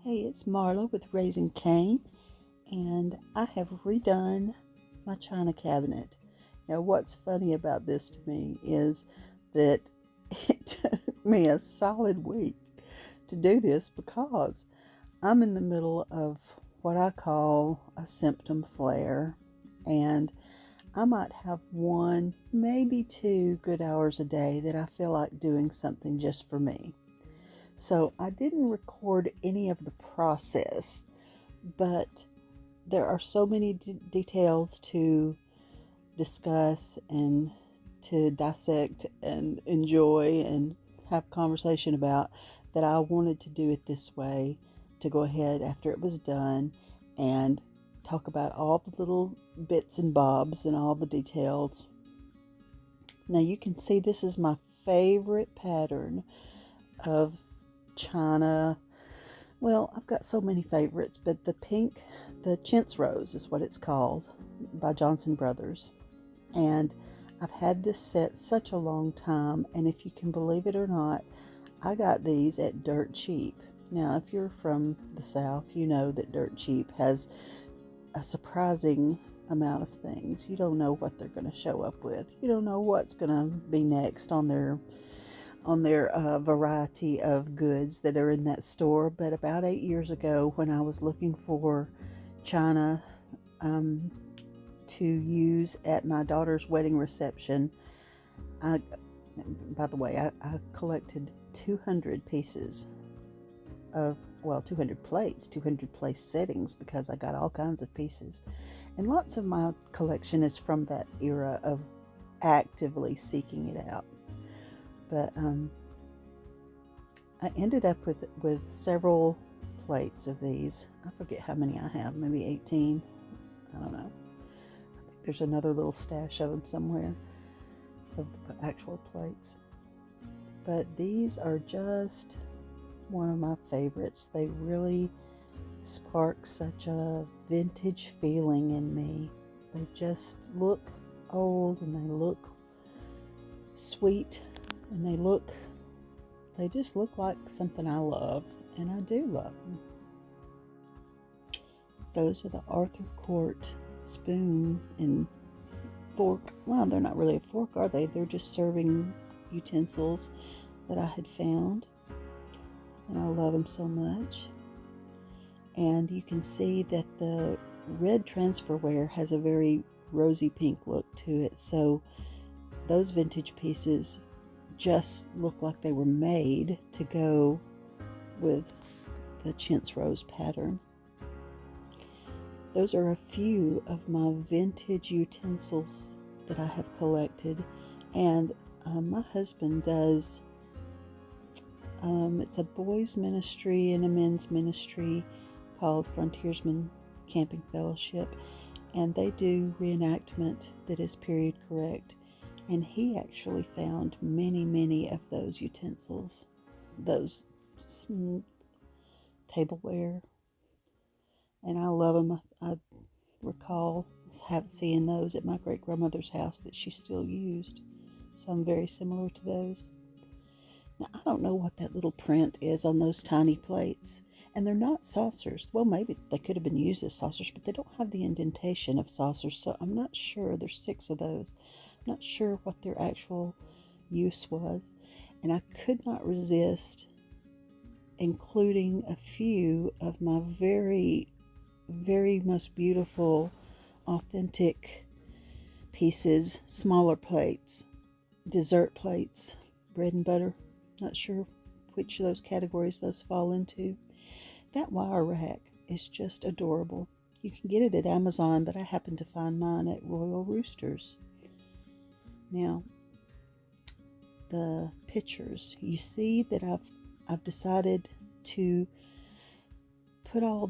Hey, it's Marla with Raising Cain, and I have redone my china cabinet. Now, what's funny about this to me is that it took me a solid week to do this because I'm in the middle of what I call a symptom flare, and I might have one, maybe 2 good hours a day that I feel like doing something just for me. So I didn't record any of the process, but there are so many details to discuss and to dissect and enjoy and have conversation about that I wanted to do it this way, to go ahead after it was done and talk about all the little bits and bobs and all the details. Now you can see this is my favorite pattern of china. Well, I've got so many favorites, but the chintz rose is what it's called, by Johnson Brothers. And I've had this set such a long time, and if you can believe it or not, I got these at Dirt Cheap. Now, if you're from the South, you know that Dirt Cheap has a surprising amount of things. You don't know what they're going to show up with. You don't know what's going to be next on their variety of goods that are in that store. But about 8 years ago, when I was looking for china to use at my daughter's wedding reception, by the way, I collected 200 pieces of, 200 plates, 200 place settings, because I got all kinds of pieces. And lots of my collection is from that era of actively seeking it out. But I ended up with several plates of these. I forget how many I have, maybe 18. I don't know. I think there's another little stash of them somewhere, of the actual plates. But these are just one of my favorites. They really spark such a vintage feeling in me. They just look old, and they look sweet, and they just look like something I love, and I do love them. Those are the Arthur Court spoon and fork. Well, they're not really a fork, are they? They're just serving utensils that I had found, and I love them so much. And you can see that the red transferware has a very rosy pink look to it, so those vintage pieces just look like they were made to go with the chintz rose pattern. Those are a few of my vintage utensils that I have collected, and my husband does, it's a boys ministry and a men's ministry called Frontiersman Camping Fellowship, and they do reenactment that is period correct. And he actually found many of those utensils, those tableware, and I love them. I recall seeing those at my great-grandmother's house that she still used, some very similar to those. Now, I don't know what that little print is on those tiny plates, and they're not saucers. Well, maybe they could have been used as saucers, but they don't have the indentation of saucers, so I'm not sure. There's 6 of those. Not sure what their actual use was, and I could not resist including a few of my very most beautiful authentic pieces, smaller plates, dessert plates, bread and butter. Not sure which of those categories those fall into. That wire rack is just adorable. You can get it at Amazon, but I happen to find mine at Royal Roosters. Now, the pictures, you see that I've decided to put all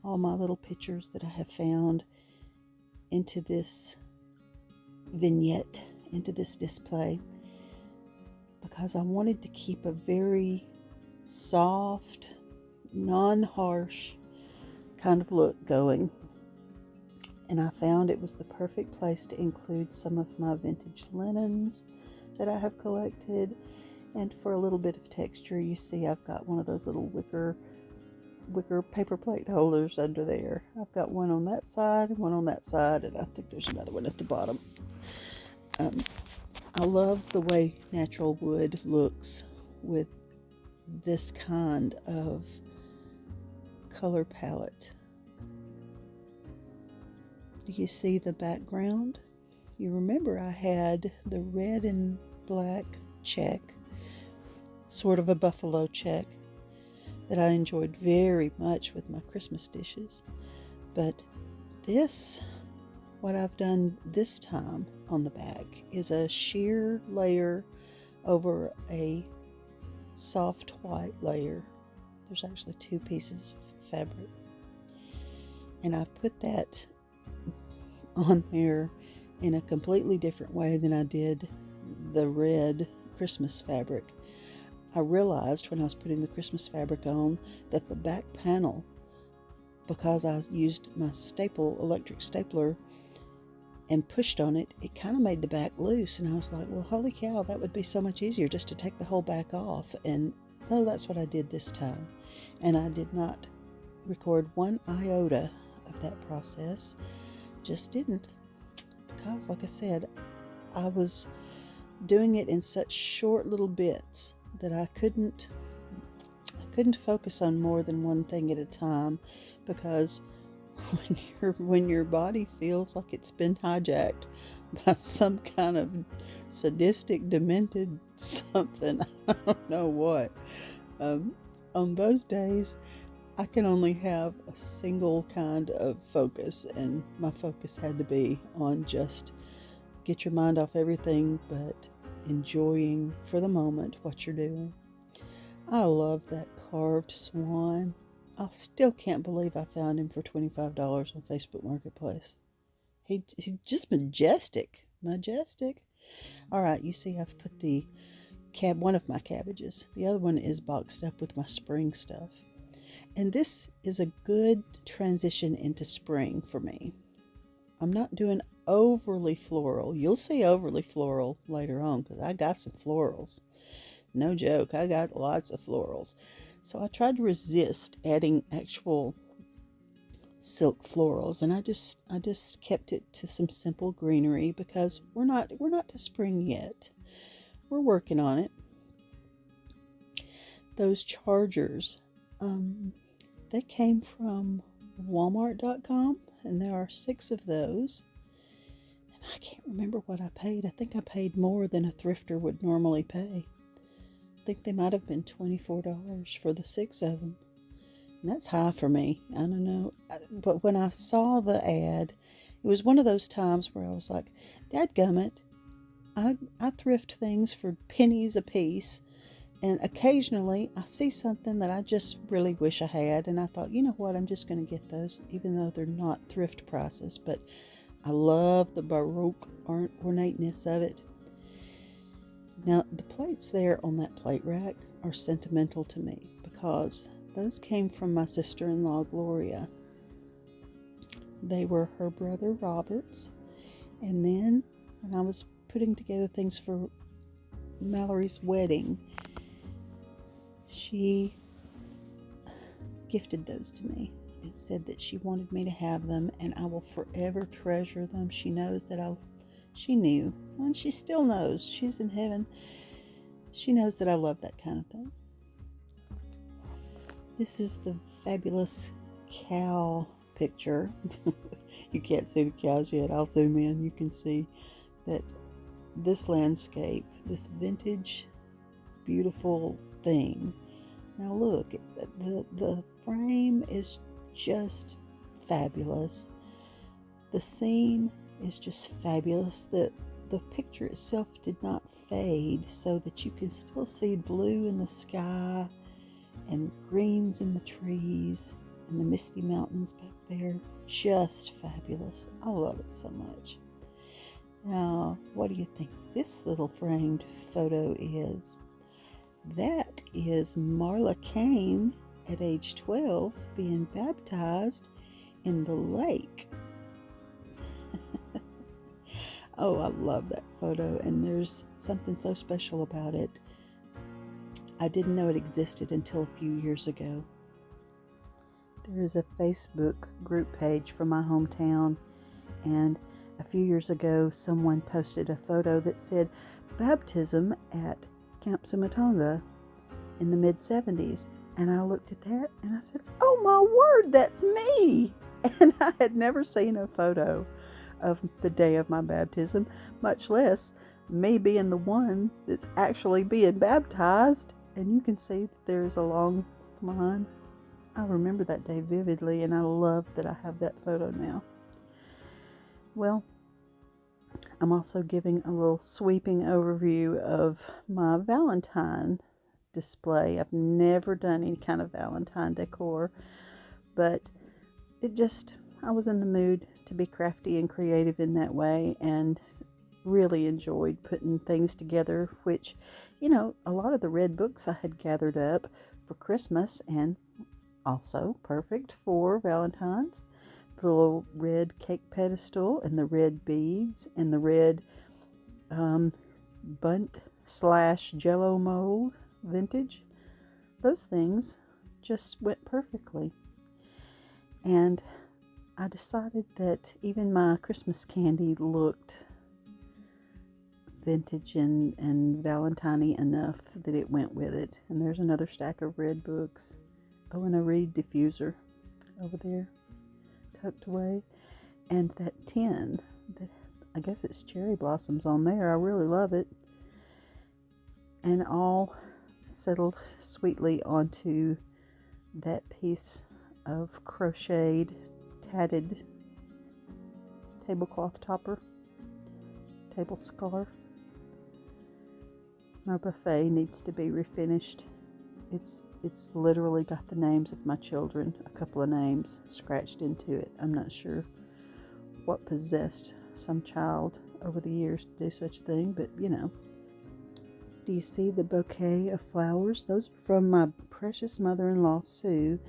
my little pictures that I have found into this vignette, into this display, because I wanted to keep a very soft, non-harsh kind of look going. And I found it was the perfect place to include some of my vintage linens that I have collected. And for a little bit of texture, you see I've got one of those little wicker wicker paper plate holders under there. I've got one on that side and one on that side, and I think there's another one at the bottom. I love the way natural wood looks with this kind of color palette. Do you see the background? You remember I had the red and black check, sort of a buffalo check, that I enjoyed very much with my Christmas dishes. But this, what I've done this time on the back, is a sheer layer over a soft white layer. There's actually 2 pieces of fabric. And I put that on there in a completely different way than I did the red Christmas fabric. I realized when I was putting the Christmas fabric on that the back panel, because I used my electric stapler and pushed on it, it kind of made the back loose, and I was like, well, holy cow, that would be so much easier just to take the whole back off. And no, that's what I did this time, and I did not record 1 iota of that process. Just didn't, because like I said, I was doing it in such short little bits that I couldn't focus on more than one thing at a time, because when your body feels like it's been hijacked by some kind of sadistic, demented something, I don't know what, on those days I can only have a single kind of focus, and my focus had to be on just get your mind off everything but enjoying for the moment what you're doing. I love that carved swan. I still can't believe I found him for $25 on Facebook Marketplace. He's just majestic. All right, you see I've put one of my cabbages. The other one is boxed up with my spring stuff. And this is a good transition into spring for me. I'm not doing overly floral. You'll see overly floral later on, because I got some florals. No joke, I got lots of florals. So I tried to resist adding actual silk florals, and I just kept it to some simple greenery, because we're not to spring yet. We're working on it. Those chargers, they came from Walmart.com, and there are 6 of those. And I can't remember what I paid. I think I paid more than a thrifter would normally pay. I think they might have been $24 for the 6 of them. And that's high for me. I don't know. But when I saw the ad, it was one of those times where I was like, dadgummit, I thrift things for pennies a piece. And occasionally I see something that I just really wish I had, and I thought, you know what, I'm just going to get those, even though they're not thrift prices. But I love the Baroque ornateness of it. Now, the plates there on that plate rack are sentimental to me, because those came from my sister-in-law, Gloria. They were her brother, Robert's. And then when I was putting together things for Mallory's wedding, she gifted those to me and said that she wanted me to have them, and I will forever treasure them. She knows that she knew, and she still knows. She's in heaven. She knows that I love that kind of thing. This is the fabulous cow picture. You can't see the cows yet. I'll zoom in. You can see that this landscape, this vintage, beautiful thing. Now look, the frame is just fabulous. The scene is just fabulous. The picture itself did not fade, so that you can still see blue in the sky and greens in the trees and the misty mountains back there. Just fabulous. I love it so much. Now, what do you think this little framed photo is? That is Marla Cain at age 12 being baptized in the lake. Oh, I love that photo, and there's something so special about it. I didn't know it existed until a few years ago. There is a Facebook group page from my hometown, and a few years ago someone posted a photo that said baptism at Camp Sumatonga in the mid-70s. And I looked at that and I said, oh my word, that's me! And I had never seen a photo of the day of my baptism, much less me being the one that's actually being baptized. And you can see that there's a long line. I remember that day vividly, and I love that I have that photo now. Well, I'm also giving a little sweeping overview of my Valentine display. I've never done any kind of Valentine decor, but I was in the mood to be crafty and creative in that way, and really enjoyed putting things together, which, a lot of the red books I had gathered up for Christmas, and also perfect for Valentine's. The little red cake pedestal and the red beads and the red bunt / jello mold vintage. Those things just went perfectly. And I decided that even my Christmas candy looked vintage and Valentine-y enough that it went with it. And there's another stack of red books. Oh, and a reed diffuser over there, tucked away. And that tin, that I guess it's cherry blossoms on there. I really love it. And all settled sweetly onto that piece of crocheted, tatted tablecloth topper, table scarf. My buffet needs to be refinished. It's literally got the names of my children, a couple of names scratched into it. I'm not sure what possessed some child over the years to do such a thing, but Do you see the bouquet of flowers? Those are from my precious mother-in-law, Sue,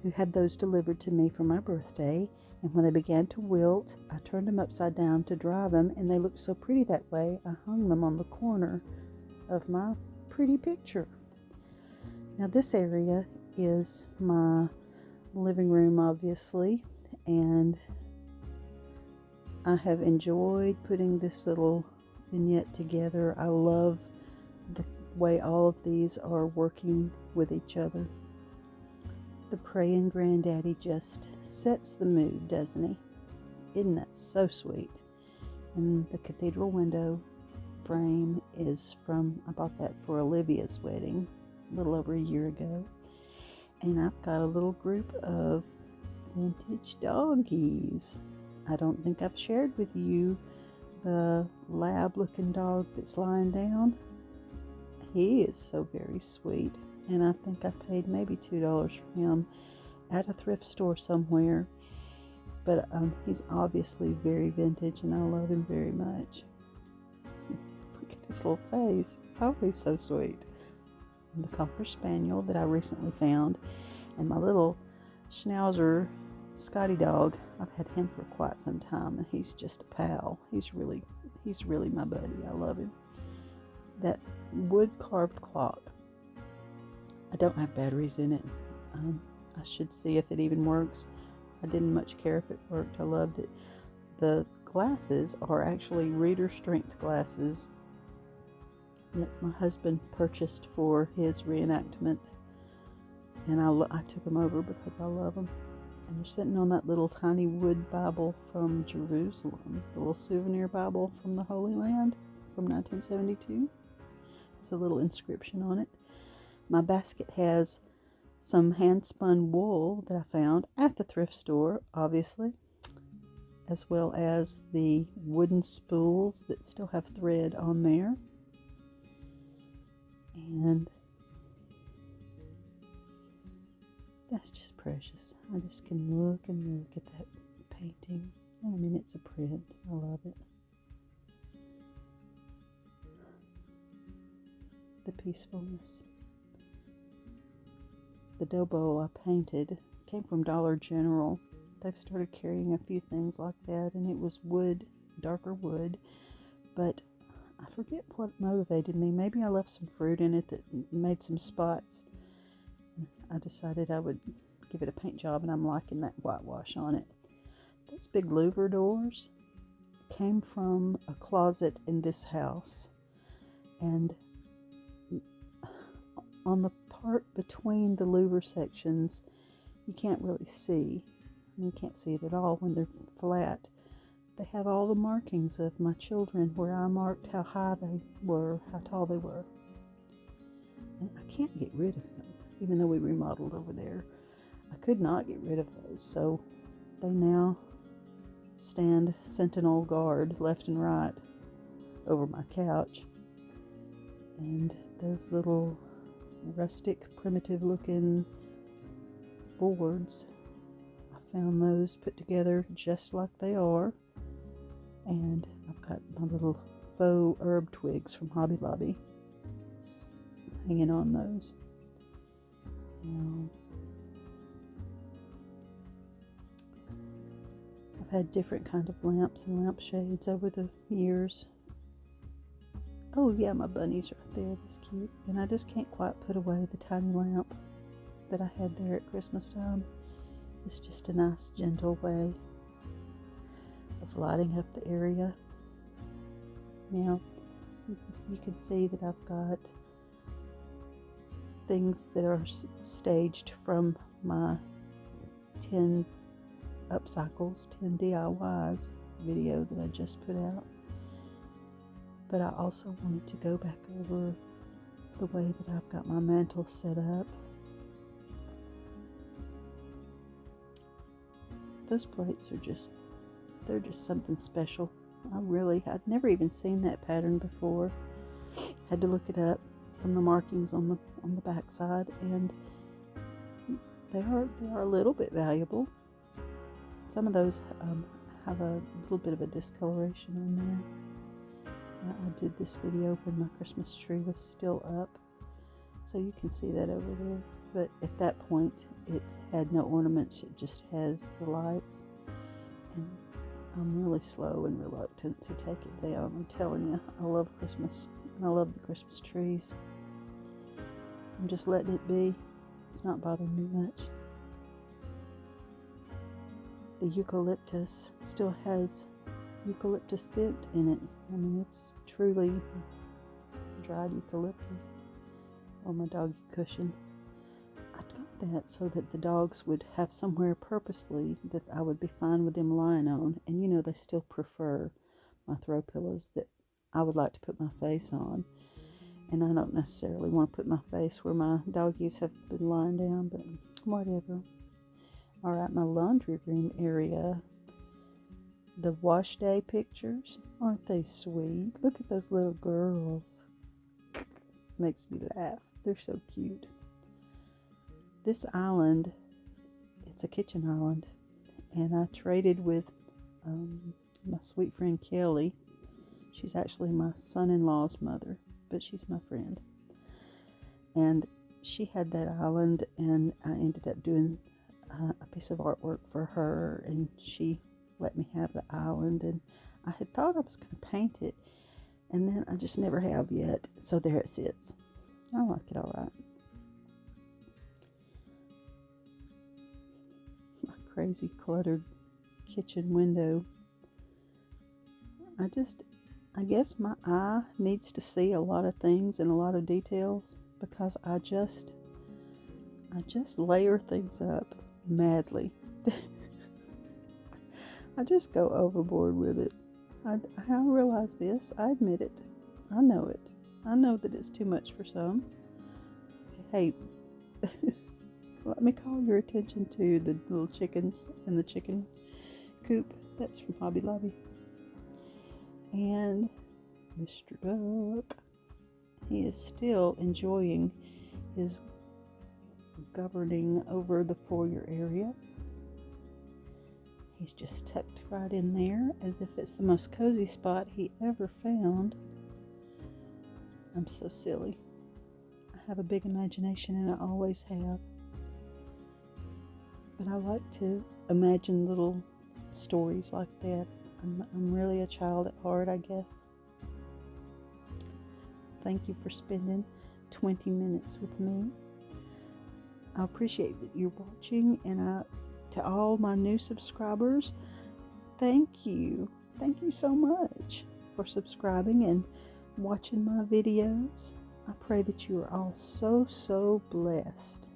who had those delivered to me for my birthday. And when they began to wilt, I turned them upside down to dry them, and they looked so pretty that way, I hung them on the corner of my pretty picture. Now this area is my living room, obviously, and I have enjoyed putting this little vignette together. I love the way all of these are working with each other. The praying granddaddy just sets the mood, doesn't he? Isn't that so sweet? And the cathedral window frame is I bought that for Olivia's wedding a little over a year ago. And I've got a little group of vintage doggies. I don't think I've shared with you the lab looking dog that's lying down. He is so very sweet, and I think I paid maybe $2 for him at a thrift store somewhere. But he's obviously very vintage, and I love him very much. Look at his little face. Oh, he's so sweet. And the Cocker Spaniel that I recently found, and my little Schnauzer Scotty dog. I've had him for quite some time, and he's just a pal. He's really my buddy. I love him. That wood carved clock. I don't have batteries in it. I should see if it even works. I didn't much care if it worked. I loved it. The glasses are actually reader strength glasses that my husband purchased for his reenactment, and I took them over because I love them. And they're sitting on that little tiny wood Bible from Jerusalem, the little souvenir Bible from the Holy Land from 1972. There's a little inscription on it. My basket has some hand-spun wool that I found at the thrift store, obviously, as well as the wooden spools that still have thread on there. And that's just precious. I just can look and look at that painting. I mean, it's a print. I love it. The peacefulness. The dough bowl I painted came from Dollar General. They've started carrying a few things like that, and it was wood, darker wood, but I forget what motivated me. Maybe I left some fruit in it that made some spots. I decided I would give it a paint job, and I'm liking that whitewash on it. Those big louver doors came from a closet in this house, and on the part between the louver sections, you can't really see. You can't see it at all when they're flat. They have all the markings of my children where I marked how high they were, how tall they were. And I can't get rid of them, even though we remodeled over there. I could not get rid of those, so they now stand sentinel guard left and right over my couch. And those little rustic, primitive looking boards, I found those put together just like they are. And I've got my little faux herb twigs from Hobby Lobby hanging on those. Now, I've had different kind of lamps and lampshades over the years. Oh yeah, my bunny's right there. That's cute. And I just can't quite put away the tiny lamp that I had there at Christmas time. It's just a nice, gentle way of lighting up the area. Now, you can see that I've got things that are staged from my 10 upcycles, 10 DIYs video that I just put out. But I also wanted to go back over the way that I've got my mantle set up. Those plates are just, they're just something special. I'd never even seen that pattern before. Had to look it up from the markings on the back side, and they are a little bit valuable. Some of those have a little bit of a discoloration on there. I did this video when my Christmas tree was still up, so you can see that over there. But at that point, it had no ornaments, it just has the lights. And I'm really slow and reluctant to take it down. I'm telling you, I love Christmas, and I love the Christmas trees. So I'm just letting it be. It's not bothering me much. The eucalyptus still has eucalyptus scent in it. I mean, it's truly dried eucalyptus. Oh, my doggy cushion. I got that so that the dogs would have somewhere purposely that I would be fine with them lying on. And you know, they still prefer my throw pillows that I would like to put my face on. And I don't necessarily want to put my face where my doggies have been lying down, but whatever. Alright, my laundry room area. The wash day pictures, aren't they sweet? Look at those little girls. Makes me laugh. They're so cute. This island, it's a kitchen island, and I traded with my sweet friend Kelly. She's actually my son-in-law's mother, but she's my friend. And she had that island, and I ended up doing a piece of artwork for her, and she let me have the island, and I had thought I was going to paint it, and then I just never have yet, so there it sits. I like it all right. My crazy cluttered kitchen window. I guess my eye needs to see a lot of things and a lot of details, because I just layer things up madly. I just go overboard with it. I realize this. I admit it. I know it. I know that it's too much for some. Hey, let me call your attention to the little chickens in the chicken coop. That's from Hobby Lobby. And Mr. Duck, he is still enjoying his governing over the foyer area. He's just tucked right in there as if it's the most cozy spot he ever found. I'm so silly. I have a big imagination, and I always have. But I like to imagine little stories like that. I'm really a child at heart, I guess. Thank you for spending 20 minutes with me. I appreciate that you're watching, and to all my new subscribers, thank you. Thank you so much for subscribing and watching my videos. I pray that you are all so blessed.